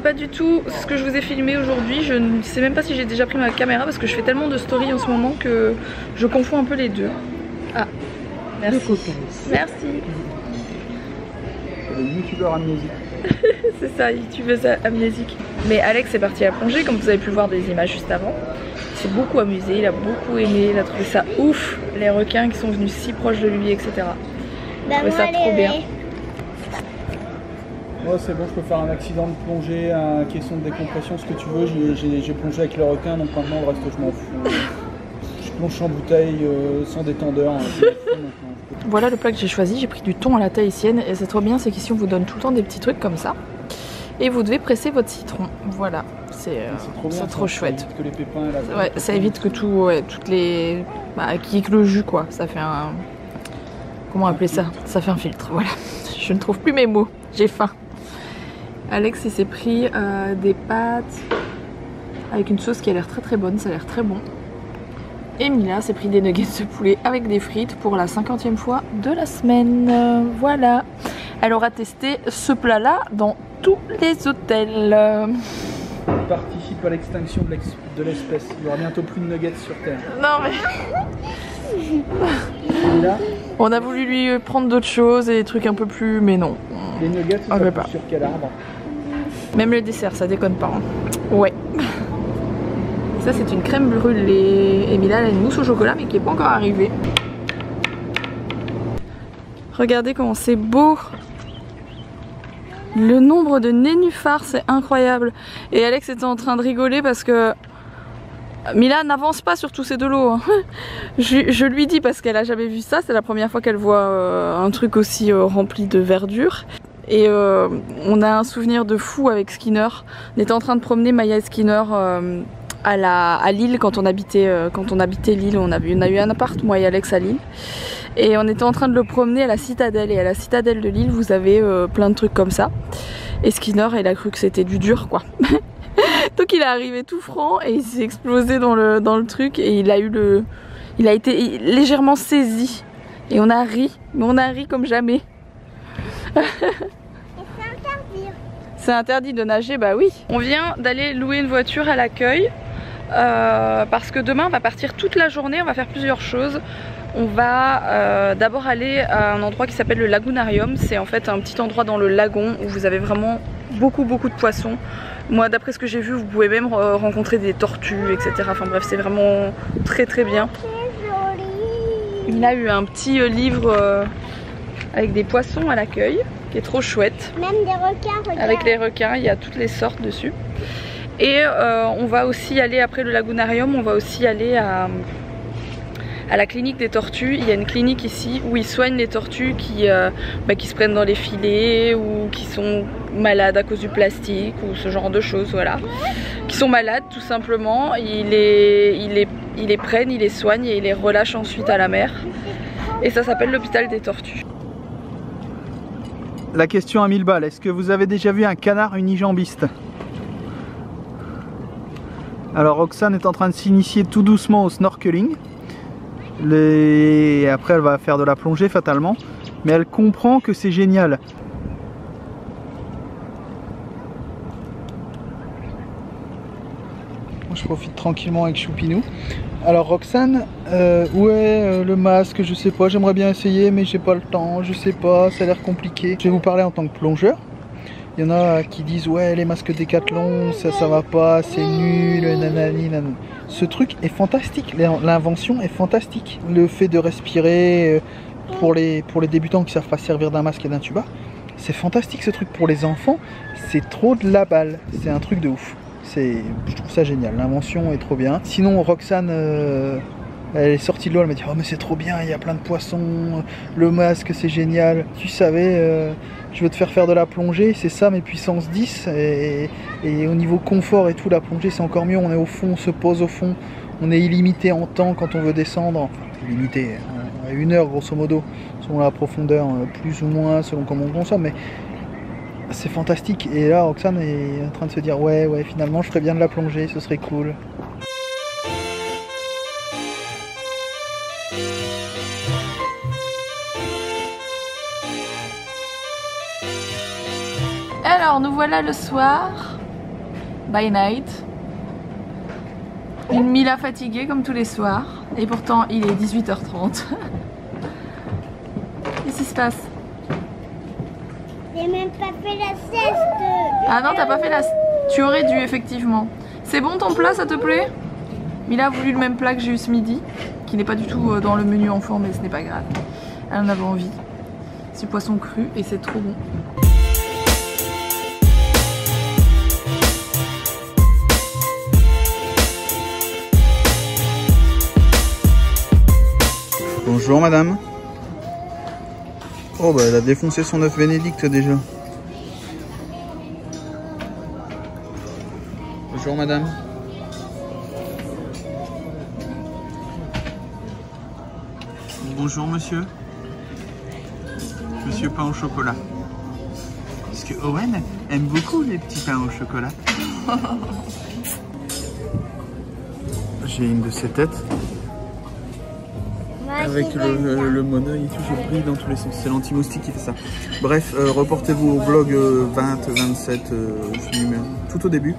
Pas du tout ce que je vous ai filmé aujourd'hui, je ne sais même pas si j'ai déjà pris ma caméra parce que je fais tellement de stories en ce moment que je confonds un peu les deux. Ah, merci. Merci. Le youtubeur amnésique. C'est ça, youtubeuse amnésique. Mais Alex est parti à la plongée, comme vous avez pu voir des images juste avant. Il s'est beaucoup amusé, il a beaucoup aimé, il a trouvé ça ouf, les requins qui sont venus si proches de lui, etc. Il a trouvé ça trop bien. Moi c'est bon, je peux faire un accident de plongée, un caisson de décompression, ce que tu veux. J'ai plongé avec le requin, donc maintenant le reste je m'en fous. Je plonge en bouteille sans détendeur. Voilà le plat que j'ai choisi, j'ai pris du thon à la tahitienne et c'est trop bien, c'est qu'ici on vous donne tout le temps des petits trucs comme ça. Et vous devez presser votre citron, voilà, c'est trop chouette. Ça évite que les pépins, ouais, ça évite que tout, ouais, toutes les... Bah, qu'il y ait que le jus quoi, ça fait un... Comment appeler ça? Ça fait un filtre, voilà. Je ne trouve plus mes mots, j'ai faim. Alex il s'est pris des pâtes avec une sauce qui a l'air très bonne, ça a l'air très bon. Et Mila s'est pris des nuggets de poulet avec des frites pour la 50e fois de la semaine. Voilà. Elle aura testé ce plat là dans tous les hôtels. On participe à l'extinction de l'espèce. Il y aura bientôt plus de nuggets sur Terre. Non mais... Là, on a voulu lui prendre d'autres choses et des trucs un peu plus... Mais non. Les nuggets, ça pousse sur quel arbre? Même le dessert, ça déconne pas. Hein. Ouais. Ça c'est une crème brûlée. Et Mila elle a une mousse au chocolat mais qui n'est pas encore arrivée. Regardez comment c'est beau. Le nombre de nénuphars c'est incroyable. Et Alex était en train de rigoler parce que Mila n'avance pas sur tous ces de l'eau. Hein. Je lui dis parce qu'elle a jamais vu ça. C'est la première fois qu'elle voit un truc aussi rempli de verdure. Et on a un souvenir de fou avec Skinner. On était en train de promener Maya et Skinner à Lille quand on habitait Lille. On a eu un appart moi et Alex à Lille. Et on était en train de le promener à la citadelle. Et à la citadelle de Lille vous avez plein de trucs comme ça. Et Skinner il a cru que c'était du dur quoi. Donc il est arrivé tout franc et il s'est explosé dans le truc. Et il a été légèrement saisi. Et on a ri. Mais on a ri comme jamais. C'est interdit de nager, bah oui. On vient d'aller louer une voiture à l'accueil parce que demain on va partir toute la journée, on va faire plusieurs choses. On va d'abord aller à un endroit qui s'appelle le Lagunarium. C'est en fait un petit endroit dans le lagon où vous avez vraiment beaucoup de poissons. Moi d'après ce que j'ai vu, vous pouvez même rencontrer des tortues, etc. Enfin bref, c'est vraiment très bien. Il a eu un petit livre avec des poissons à l'accueil qui est trop chouette. Même des requins, regarde. Avec les requins, il y a toutes les sortes dessus. Et on va aussi aller, après le Lagunarium, on va aussi aller à la clinique des tortues. Il y a une clinique ici où ils soignent les tortues qui se prennent dans les filets ou qui sont malades à cause du plastique ou ce genre de choses, voilà. Qui sont malades tout simplement. Ils les prennent, ils les soignent et ils les relâchent ensuite à la mer. Et ça s'appelle l'hôpital des tortues. La question à 1000 balles, est-ce que vous avez déjà vu un canard unijambiste? Alors Roxane est en train de s'initier tout doucement au snorkeling. Après elle va faire de la plongée fatalement, mais elle comprend que c'est génial. Moi je profite tranquillement avec Choupinou. Alors Roxane, où est le masque? Je sais pas, j'aimerais bien essayer mais j'ai pas le temps, je sais pas, ça a l'air compliqué. Je vais vous parler en tant que plongeur. Il y en a qui disent ouais les masques Décathlon ça va pas, c'est nul, nanani nanani. Ce truc est fantastique, l'invention est fantastique. Le fait de respirer pour les débutants qui savent pas servir d'un masque et d'un tuba, c'est fantastique ce truc. Pour les enfants, c'est trop de la balle, c'est un truc de ouf. Je trouve ça génial, l'invention est trop bien. Sinon Roxane, elle est sortie de l'eau, elle m'a dit oh mais c'est trop bien, il y a plein de poissons, le masque c'est génial. Tu savais, je veux te faire de la plongée, c'est ça mes puissances 10 et au niveau confort et tout, la plongée c'est encore mieux, on est au fond, on se pose au fond, on est illimité en temps quand on veut descendre, enfin illimité, à 1 heure grosso modo, selon la profondeur, plus ou moins selon comment on consomme, mais c'est fantastique. Et là Roxane est en train de se dire ouais finalement je ferais bien de la plongée, ce serait cool. Alors nous voilà le soir, by night. Une Mila fatiguée comme tous les soirs. Et pourtant il est 18h30. Qu'est-ce qui se passe? J'ai même pas fait la sieste. Ah non, t'as pas fait la... Tu aurais dû effectivement. C'est bon ton plat, ça te plaît? Mila a voulu le même plat que j'ai eu ce midi, qui n'est pas du tout dans le menu enfant, mais ce n'est pas grave. Elle en avait envie. C'est du poisson cru et c'est trop bon. Bonjour madame. Oh bah elle a défoncé son œuf Bénédicte déjà. Bonjour madame. Bonjour monsieur. Monsieur pain au chocolat. Parce que Owen aime beaucoup les petits pains au chocolat. J'ai une de ces têtes. Avec le monoeil et tout, je brille dans tous les sens. C'est l'anti-moustique qui fait ça. Bref, reportez-vous au vlog 20-27, tout au début,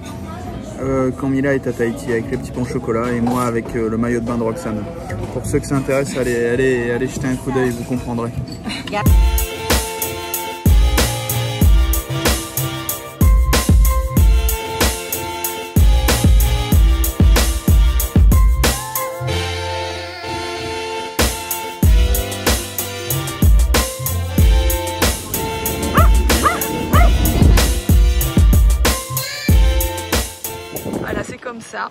quand Mila est à Tahiti avec les petits pains au chocolat et moi avec le maillot de bain de Roxane. Pour ceux que ça intéresse, allez jeter un coup d'œil, vous comprendrez. Ça.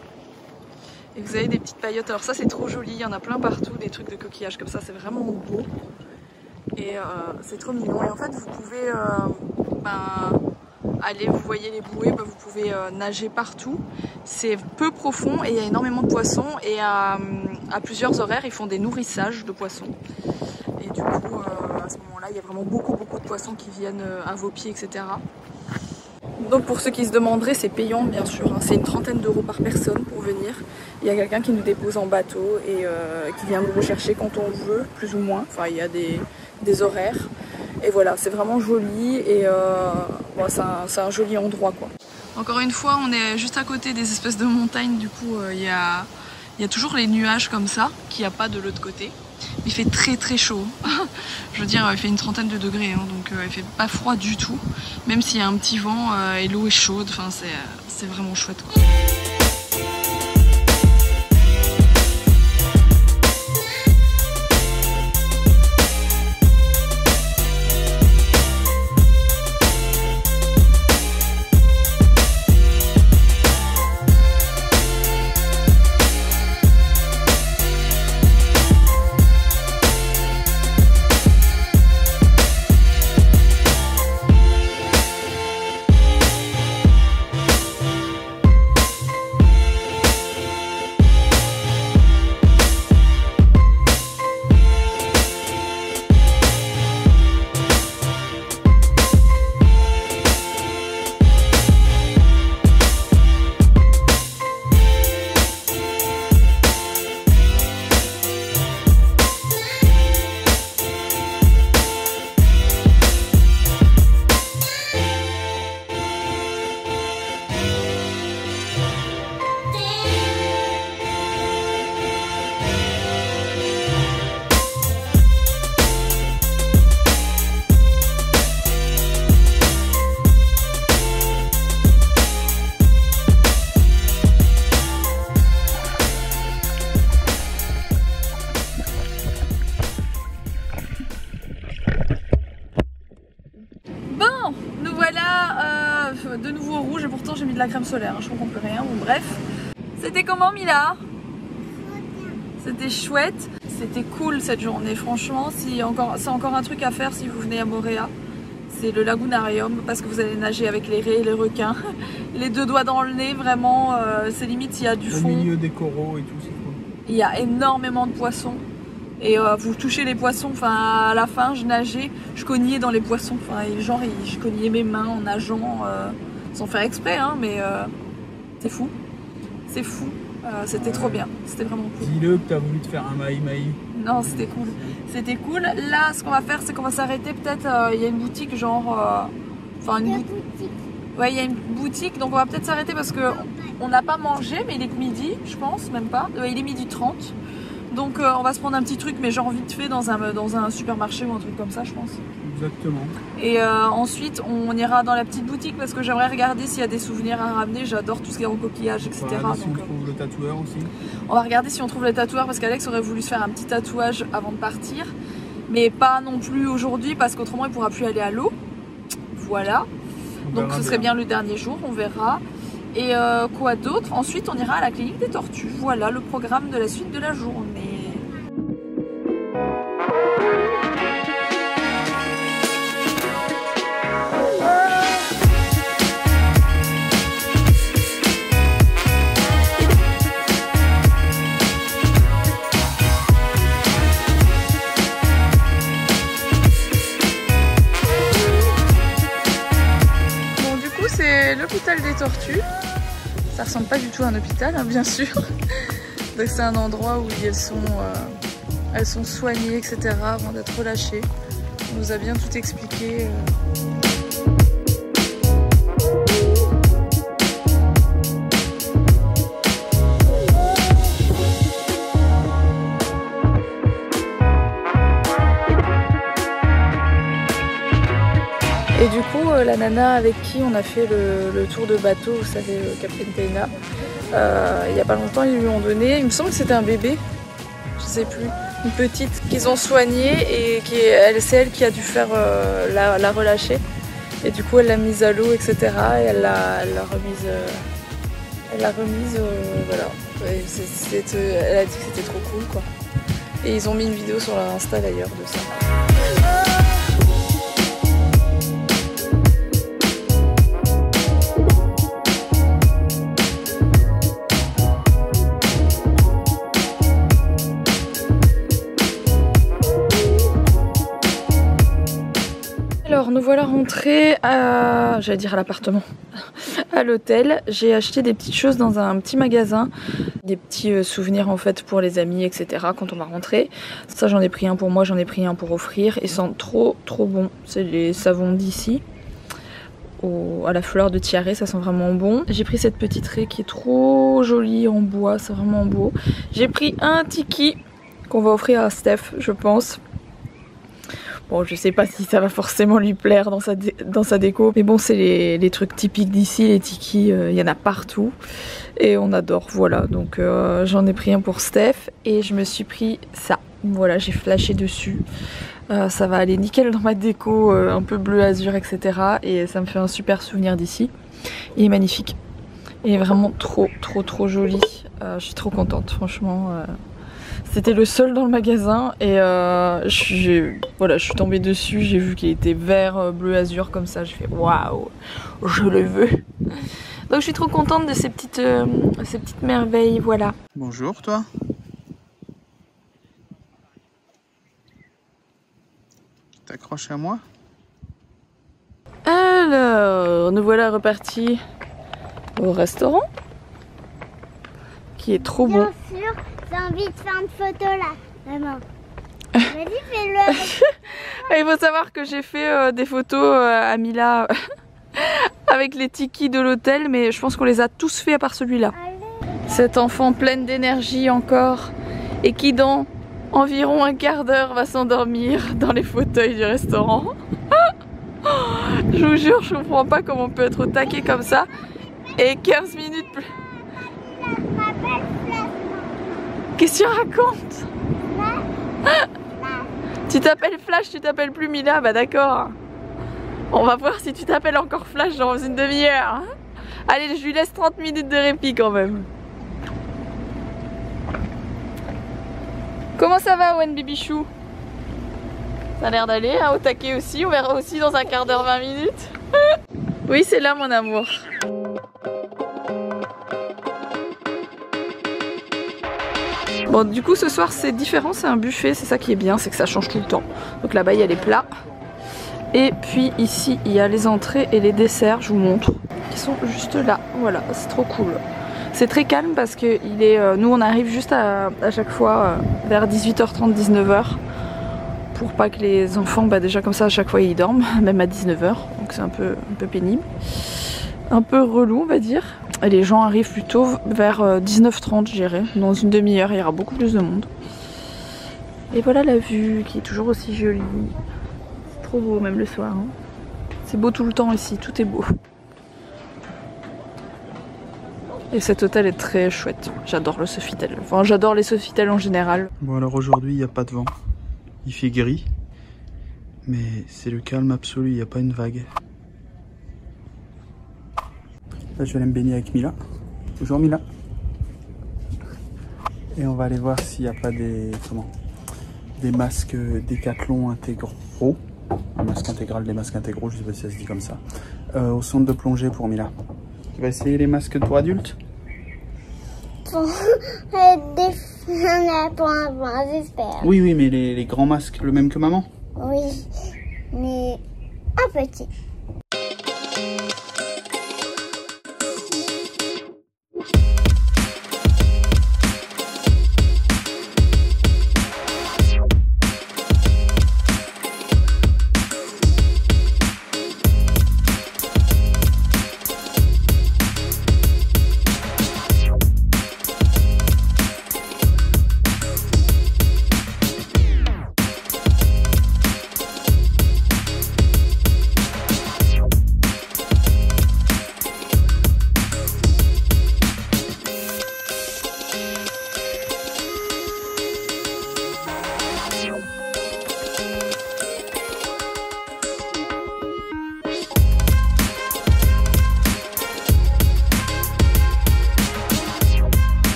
Et vous avez des petites paillotes, alors ça c'est trop joli, il y en a plein partout, des trucs de coquillages comme ça, c'est vraiment beau et c'est trop mignon. Et en fait vous pouvez aller, vous voyez les bouées, vous pouvez nager partout, c'est peu profond et il y a énormément de poissons et à plusieurs horaires ils font des nourrissages de poissons et du coup à ce moment là il y a vraiment beaucoup de poissons qui viennent à vos pieds, etc. Donc pour ceux qui se demanderaient, c'est payant bien sûr, hein. C'est une trentaine d'euros par personne pour venir. Il y a quelqu'un qui nous dépose en bateau et qui vient nous rechercher quand on veut, plus ou moins. Enfin il y a des horaires. Et voilà, c'est vraiment joli et bon, c'est un joli endroit quoi. Encore une fois, on est juste à côté des espèces de montagnes, du coup il y a toujours les nuages comme ça, qu'il n'y a pas de l'autre côté. Il fait très très chaud. Je veux dire, il fait une trentaine de degrés, hein, donc il fait pas froid du tout. Même s'il y a un petit vent et l'eau est chaude, enfin, c'est vraiment chouette, quoi. De nouveau au rouge et pourtant j'ai mis de la crème solaire, je comprends plus rien, bon bref. C'était comment Mila? C'était chouette, c'était cool cette journée franchement. C'est encore un truc à faire si vous venez à Moorea. C'est le lagunarium parce que vous allez nager avec les raies et les requins. Les deux doigts dans le nez, vraiment, c'est limite s'il y a du fond. Au milieu des coraux et tout, c'est cool. Il y a énormément de poissons. Et vous touchez les poissons, enfin à la fin je nageais, je cognais dans les poissons, enfin genre je cognais mes mains en nageant sans faire exprès hein, mais c'est fou, c'était trop bien, c'était vraiment cool. Dis-le que t'as voulu te faire un maï-maï. Non c'était cool, c'était cool. Là ce qu'on va faire c'est qu'on va s'arrêter peut-être, il y a une boutique genre, enfin une boutique. Ouais il y a une boutique donc on va peut-être s'arrêter parce que on n'a pas mangé mais il est midi je pense, même pas, il est 12h30. Donc on va se prendre un petit truc mais genre vite fait dans un supermarché ou un truc comme ça je pense. Exactement. Et ensuite on ira dans la petite boutique parce que j'aimerais regarder s'il y a des souvenirs à ramener. J'adore tout ce qui est recoquillage etc. Voilà, si on trouve le tatoueur aussi. On va regarder si on trouve le tatoueur parce qu'Alex aurait voulu se faire un petit tatouage avant de partir. Mais pas non plus aujourd'hui parce qu'autrement il pourra plus aller à l'eau. Voilà. Donc ce serait bien le dernier jour, on verra. Et quoi d'autre? Ensuite on ira à la clinique des tortues. Voilà le programme de la suite de la journée. Bon du coup c'est l'hôpital des tortues. Ça ressemble pas du tout à un hôpital, hein, bien sûr. Donc c'est un endroit où elles sont soignées, etc. avant d'être relâchées. On nous a bien tout expliqué. Et du coup, la nana avec qui on a fait le tour de bateau, vous savez, Captain Taina, il n'y a pas longtemps, ils lui ont donné, il me semble que c'était un bébé, je sais plus, une petite qu'ils ont soignée et c'est elle qui a dû faire la relâcher. Et du coup, elle l'a mise à l'eau, etc. Et elle l'a remise, voilà. Elle a dit que c'était trop cool, quoi. Et ils ont mis une vidéo sur leur Insta d'ailleurs de ça. Alors nous voilà rentrés à, j'allais dire à l'appartement, à l'hôtel. J'ai acheté des petites choses dans un petit magasin, des petits souvenirs en fait pour les amis, etc. quand on va rentrer. Ça j'en ai pris un pour moi, j'en ai pris un pour offrir. Ils sont trop bon, c'est les savons d'ici. À la fleur de tiare, ça sent vraiment bon. J'ai pris cette petite raie qui est trop jolie en bois, c'est vraiment beau. J'ai pris un tiki qu'on va offrir à Steph, je pense. Bon, je sais pas si ça va forcément lui plaire dans sa déco, mais bon, c'est les trucs typiques d'ici, les tikis, il y en a partout et on adore, voilà. Donc j'en ai pris un pour Steph et je me suis pris ça. Voilà, j'ai flashé dessus. Ça va aller nickel dans ma déco, un peu bleu azur, etc. Et ça me fait un super souvenir d'ici. Il est magnifique. Il est vraiment trop joli. Je suis trop contente, franchement. C'était le seul dans le magasin et voilà, je suis tombée dessus, j'ai vu qu'il était vert, bleu azur comme ça, j'ai fait waouh, je le veux. Donc je suis trop contente de ces petites merveilles, voilà. Bonjour toi. T'accroches à moi? Alors, nous voilà repartis au restaurant qui est trop bon. Bien sûr, j'ai envie de faire une photo là, maman. Vas-y, fais-le. Il faut savoir que j'ai fait des photos à Mila avec les tikis de l'hôtel, mais je pense qu'on les a tous fait à part celui-là. Cet enfant pleine d'énergie encore et qui dans environ un quart d'heure va s'endormir dans les fauteuils du restaurant. Je vous jure, je comprends pas comment on peut être au taquet comme ça et 15 minutes plus. Qu'est-ce que tu racontes? Tu t'appelles Flash, tu t'appelles plus Mila? Bah d'accord. On va voir si tu t'appelles encore Flash dans une demi-heure. Allez, je lui laisse 30 minutes de répit quand même. Comment ça va, Owen Bibichou? Ça a l'air d'aller, hein, au taquet aussi. On verra aussi dans un quart d'heure, 20 minutes. Oui, c'est là mon amour. Bon, du coup ce soir c'est différent, c'est un buffet, c'est ça qui est bien, c'est que ça change tout le temps. Donc là-bas il y a les plats. Et puis ici il y a les entrées et les desserts, je vous montre, qui sont juste là. Voilà, c'est trop cool. C'est très calme parce que nous on arrive juste à chaque fois vers 18h30, 19h. Pour pas que les enfants, déjà comme ça à chaque fois ils dorment, même à 19h. Donc c'est un peu pénible. Un peu relou on va dire. Et les gens arrivent plutôt vers 19h30 je dirais. Dans une demi-heure il y aura beaucoup plus de monde. Et voilà la vue qui est toujours aussi jolie. C'est trop beau même le soir. Hein. C'est beau tout le temps ici, tout est beau. Et cet hôtel est très chouette. J'adore le Sofitel. Enfin j'adore les Sofitel en général. Bon alors aujourd'hui il n'y a pas de vent. Il fait gris. Mais c'est le calme absolu, il n'y a pas une vague. Là, je vais aller me baigner avec Mila. Toujours Mila. Et on va aller voir s'il n'y a pas des masques Décathlon intégraux. Un masque intégral, des masques intégraux, je sais pas si ça se dit comme ça. Au centre de plongée pour Mila. Tu vas essayer les masques pour adultes? Pour j'espère. Oui, mais les grands masques, le même que maman? Oui, mais un petit.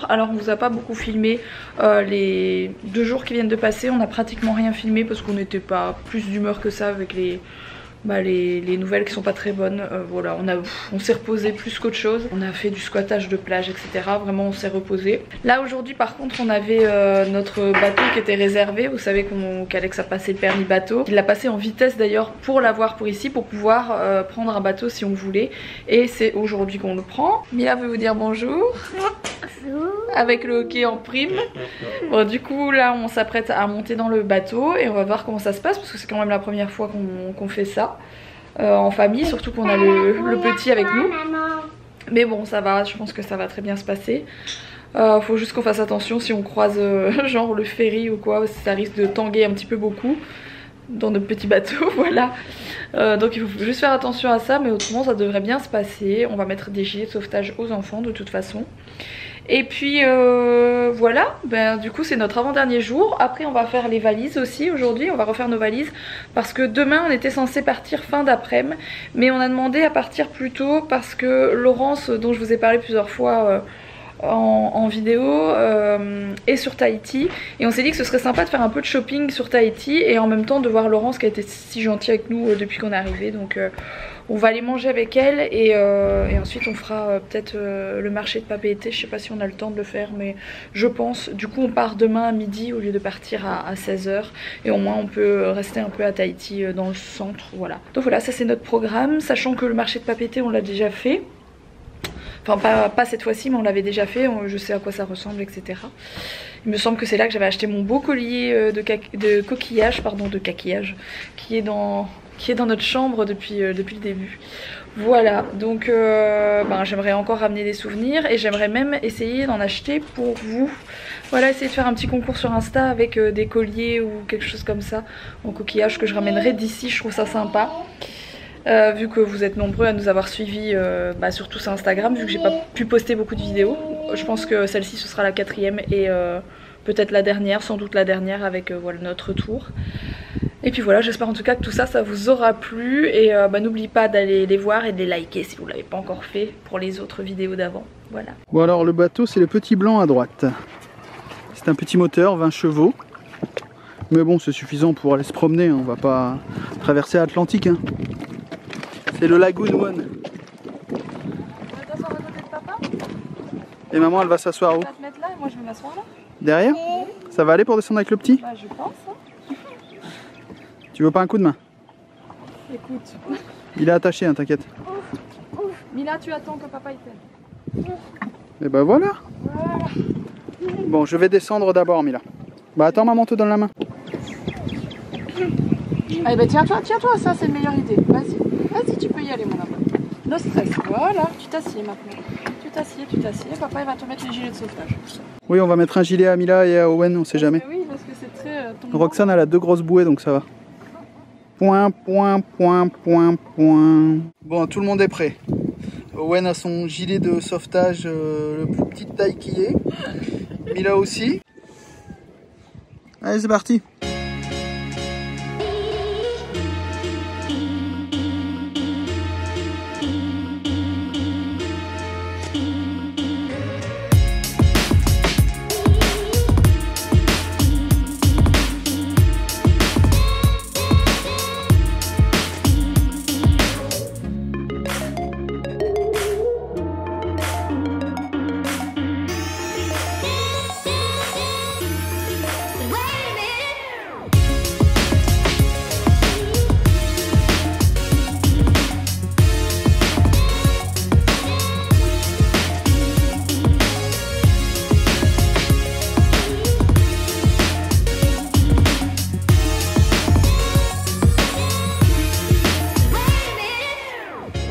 Alors on vous a pas beaucoup filmé les 2 jours qui viennent de passer, on a pratiquement rien filmé parce qu'on n'était pas plus d'humeur que ça avec les les nouvelles qui sont pas très bonnes. Voilà, on s'est reposé plus qu'autre chose. On a fait du squattage de plage, etc. Vraiment on s'est reposé. Là aujourd'hui par contre on avait notre bateau qui était réservé. Vous savez qu'Alex a passé le permis bateau. Il l'a passé en vitesse d'ailleurs pour l'avoir pour ici, pour pouvoir prendre un bateau si on voulait. Et c'est aujourd'hui qu'on le prend. Mila veut vous dire bonjour. Avec le hockey en prime. Bon, du coup là on s'apprête à monter dans le bateau et on va voir comment ça se passe parce que c'est quand même la première fois qu'on fait ça en famille, surtout qu'on a le petit avec nous. Mais bon ça va, je pense que ça va très bien se passer. Faut juste qu'on fasse attention si on croise genre le ferry ou quoi, ça risque de tanguer un petit peu beaucoup dans notre petit bateau. Voilà, donc il faut juste faire attention à ça, mais autrement ça devrait bien se passer. On va mettre des gilets de sauvetage aux enfants de toute façon. Et puis voilà, du coup c'est notre avant-dernier jour. Après on va faire les valises aussi aujourd'hui, on va refaire nos valises parce que demain on était censé partir fin d'après-midi, mais on a demandé à partir plus tôt parce que Laurence, dont je vous ai parlé plusieurs fois en vidéo, est sur Tahiti, et on s'est dit que ce serait sympa de faire un peu de shopping sur Tahiti et en même temps de voir Laurence qui a été si gentille avec nous depuis qu'on est arrivé. Donc on va aller manger avec elle et ensuite on fera peut-être le marché de Papeete. Je sais pas si on a le temps de le faire, mais je pense. Du coup on part demain à midi au lieu de partir à 16 h, et au moins on peut rester un peu à Tahiti dans le centre. Voilà, donc voilà, ça c'est notre programme, sachant que le marché de Papeete on l'a déjà fait. Enfin pas cette fois-ci, mais on l'avait déjà fait, je sais à quoi ça ressemble, etc. Il me semble que c'est là que j'avais acheté mon beau collier de coquillage, pardon, de caquillage, qui est dans notre chambre depuis le début. Voilà, donc j'aimerais encore ramener des souvenirs et j'aimerais même essayer d'en acheter pour vous. Voilà, essayer de faire un petit concours sur Insta avec des colliers ou quelque chose comme ça en coquillage que je ramènerai d'ici, je trouve ça sympa. Vu que vous êtes nombreux à nous avoir suivis surtout sur Instagram, vu que j'ai pas pu poster beaucoup de vidéos. Je pense que celle-ci ce sera la 4e et peut-être la dernière, sans doute la dernière avec voilà, notre tour. Et puis voilà, j'espère en tout cas que tout ça, ça vous aura plu. Et n'oubliez pas d'aller les voir et de les liker si vous ne l'avez pas encore fait pour les autres vidéos d'avant. Voilà. Bon alors le bateau c'est le petit blanc à droite. C'est un petit moteur, 20 chevaux. Mais bon c'est suffisant pour aller se promener, hein. On va pas traverser l'Atlantique. Hein. C'est le Lagoon One. Et maman elle va s'asseoir où? Tu vas te mettre là et moi je vais m'asseoir là. Derrière? Ça va aller pour descendre avec le petit? Bah je pense. Tu veux pas un coup de main? Écoute. Il est attaché, hein, t'inquiète. Mila, tu attends que papa il t'aide. Et bah voilà. Bon, je vais descendre d'abord, Mila. Bah attends, maman te donne la main. Allez, bah tiens-toi, ça c'est une meilleure idée. Vas-y, tu peux y aller mon amour. No stress. Voilà, tu t'assieds maintenant. Tu t'assieds. Papa il va te mettre les gilets de sauvetage. Oui, on va mettre un gilet à Mila et à Owen, on sait jamais. Oui, parce que c'est très tombant. Roxane elle a 2 grosses bouées donc ça va. Point. Bon, tout le monde est prêt. Owen a son gilet de sauvetage, le plus petite taille qui est. Mila aussi. Allez, c'est parti.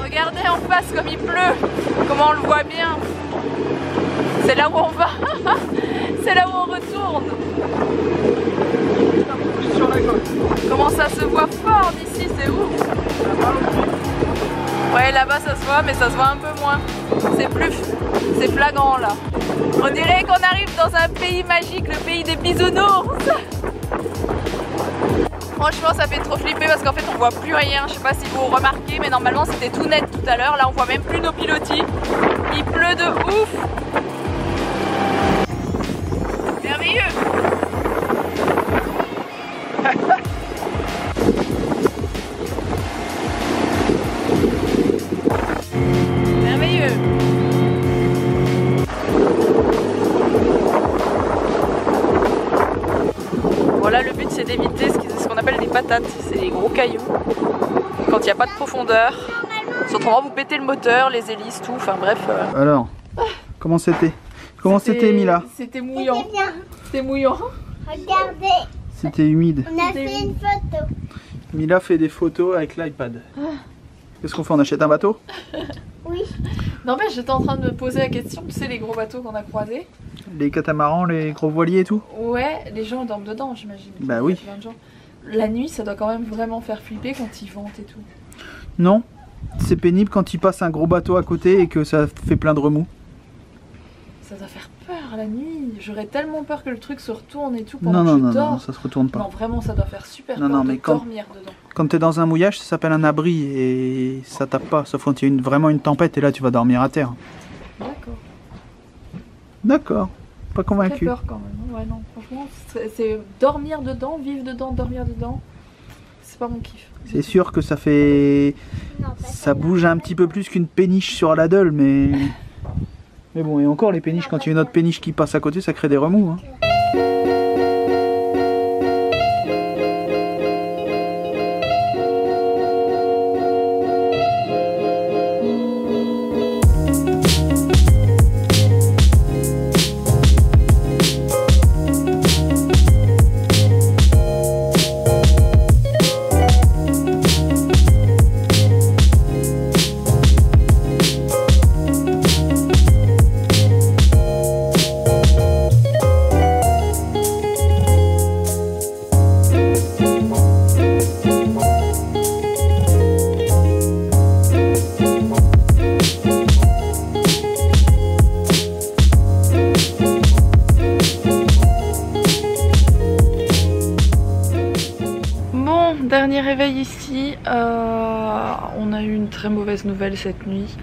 Regardez en face comme il pleut, comment on le voit bien. C'est là où on va, c'est là où on retourne. Comment ça se voit fort d'ici, c'est ouf. Ouais, là-bas ça se voit, mais ça se voit un peu moins. C'est flagrant là. On dirait qu'on arrive dans un pays magique, le pays des bisounours. Franchement ça fait trop flipper parce qu'en fait on voit plus rien, je sais pas si vous remarquez mais normalement c'était tout net tout à l'heure, là on voit même plus nos pilotis, il pleut de ouf. Merveilleux. cailloux, quand il n'y a pas de profondeur. Autrement vous pétez le moteur, les hélices, tout, enfin bref. Alors, comment c'était? Comment c'était Mila? C'était C'était mouillant. bien. C'était mouillant. Regardez, C'était humide. on a fait une photo. Mila fait des photos avec l'iPad. Qu'est-ce qu'on fait? On achète un bateau? Oui. Non mais j'étais en train de me poser la question, tu sais les gros bateaux qu'on a croisés? Les catamarans, les gros voiliers et tout? Ouais, les gens dorment dedans j'imagine. Bah oui. Plein de gens. La nuit ça doit quand même vraiment faire flipper quand ils ventent et tout. Non, c'est pénible quand il passe un gros bateau à côté et que ça fait plein de remous. Ça doit faire peur la nuit. J'aurais tellement peur que le truc se retourne et tout pendant Non, que non, je non, dors. non, ça se retourne pas. Non vraiment ça doit faire super Non, peur non, de mais quand- dormir dedans. Quand t'es dans un mouillage, ça s'appelle un abri et ça tape pas. Sauf quand il y a vraiment une tempête et là tu vas dormir à terre. D'accord. D'accord, pas Très convaincu. peur quand même. Ouais non, franchement c'est dormir dedans, vivre dedans, dormir dedans. C'est pas mon kiff. C'est sûr que ça fait... Non, pas Ça bouge un petit peu plus qu'une péniche sur la Daule, mais... Mais bon, et encore les péniches, quand il y a une autre péniche qui passe à côté, ça crée des remous. Hein. Dernier réveil ici, on a eu une très mauvaise nouvelle cette nuit.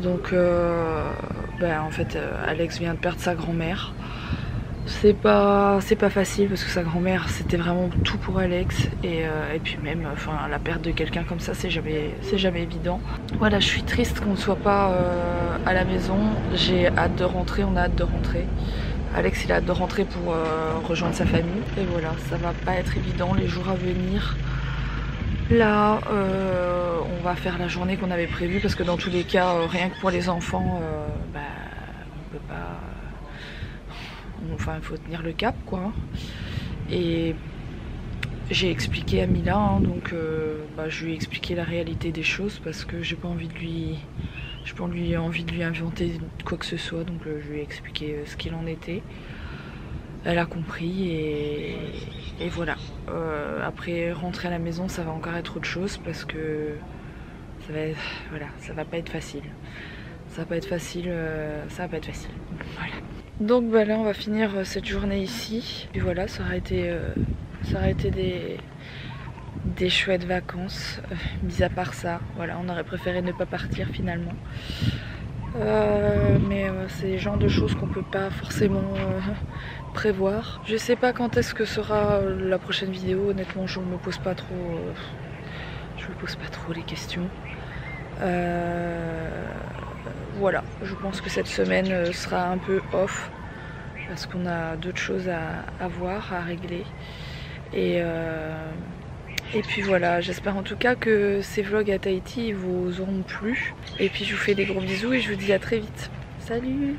Donc en fait Alex vient de perdre sa grand-mère. C'est pas facile parce que sa grand-mère c'était vraiment tout pour Alex et puis même la perte de quelqu'un comme ça c'est jamais évident. Voilà, je suis triste qu'on ne soit pas à la maison. J'ai hâte de rentrer, on a hâte de rentrer. Alex il a hâte de rentrer pour rejoindre sa famille. Et voilà, ça va pas être évident les jours à venir. Là, on va faire la journée qu'on avait prévue parce que dans tous les cas, rien que pour les enfants, on peut pas... Enfin, il faut tenir le cap, quoi. Et j'ai expliqué à Mila, hein, donc je lui ai expliqué la réalité des choses parce que j'ai pas envie de lui... J'ai pas envie de lui inventer quoi que ce soit, donc je lui ai expliqué ce qu'il en était. Elle a compris et voilà. Après rentrer à la maison, ça va encore être autre chose parce que ça va pas être facile. Ça va pas être facile, Voilà. Donc là on va finir cette journée ici. Et voilà, ça aurait été des chouettes vacances, mis à part ça. Voilà, on aurait préféré ne pas partir finalement. Mais c'est le genre de choses qu'on peut pas forcément prévoir. Je sais pas quand est-ce que sera la prochaine vidéo, honnêtement je me pose pas trop les questions. Voilà, je pense que cette semaine sera un peu off parce qu'on a d'autres choses à voir, à régler. Et puis voilà, j'espère en tout cas que ces vlogs à Tahiti vous auront plu. Et puis je vous fais des gros bisous et je vous dis à très vite. Salut!